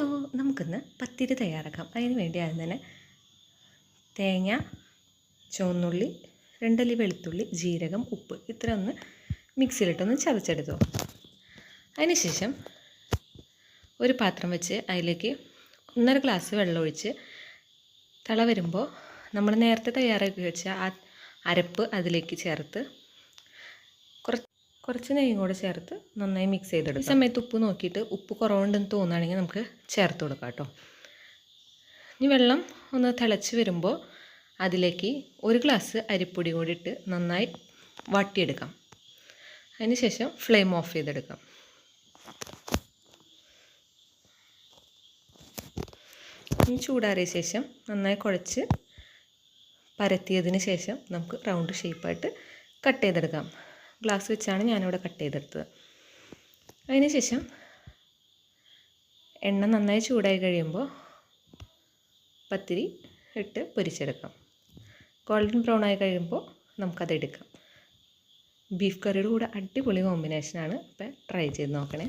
Hello, നമുക്കിന്ന് പത്തിരി തയ്യാറാക്കാം. അതിന് വേണ്ടി ആദ്യം തന്നെ തേങ്ങ, ചുവന്നുള്ളി, 2 അല്ലി വെളുത്തുള്ളി, ജീരകം, ഉപ്പ് ഇത്ര ഒന്ന് മിക്സിയിലിട്ടൊന്ന് ചതച്ചെടുത്തു. അതിനുശേഷം ഒരു പാത്രം വെച്ച് അതിലേക്ക് 1.5 ഗ്ലാസ് വെള്ളം ഒഴിച്ച് തിള വരുമ്പോൾ നമ്മൾ നേരത്തെ തയ്യാറാക്കി വെച്ച ആ അരപ്പ് അതിലേക്ക് ചേർത്ത് കുറച്ച് നെയ്യും കൂടെ ചേർത്ത് നന്നായി മിക്സ് ചെയ്തെടുക്കും. ഈ സമയത്ത് ഉപ്പ് നോക്കിയിട്ട് ഉപ്പ് കുറവുണ്ടെന്ന് തോന്നുകയാണെങ്കിൽ നമുക്ക് ചേർത്ത് കൊടുക്കാം കേട്ടോ. ഇനി വെള്ളം ഒന്ന് തിളച്ച് വരുമ്പോൾ അതിലേക്ക് 1 ഗ്ലാസ് അരിപ്പൊടി കൂടി ഇട്ട് നന്നായി വാട്ടിയെടുക്കാം. അതിന് ശേഷം ഫ്ലെയിം ഓഫ് ചെയ്തെടുക്കാം. ഇനി ചൂടാറിയ ശേഷം നന്നായി കുഴച്ച് പരത്തിയതിന് ശേഷം നമുക്ക് റൗണ്ട് ഷേപ്പായിട്ട് കട്ട് ചെയ്തെടുക്കാം. ഗ്ലാസ് വെച്ചാണ് ഞാനിവിടെ കട്ട് ചെയ്തെടുത്തത്. അതിന് ശേഷം എണ്ണ നന്നായി ചൂടായി കഴിയുമ്പോൾ പത്തിരി ഇട്ട് പൊരിച്ചെടുക്കാം. ഗോൾഡൻ ബ്രൗൺ ആയി കഴിയുമ്പോൾ നമുക്കതെടുക്കാം. ബീഫ് കറിയുടെ കൂടെ അടിപൊളി കോമ്പിനേഷനാണ്. അപ്പോൾ ട്രൈ ചെയ്ത് നോക്കണേ.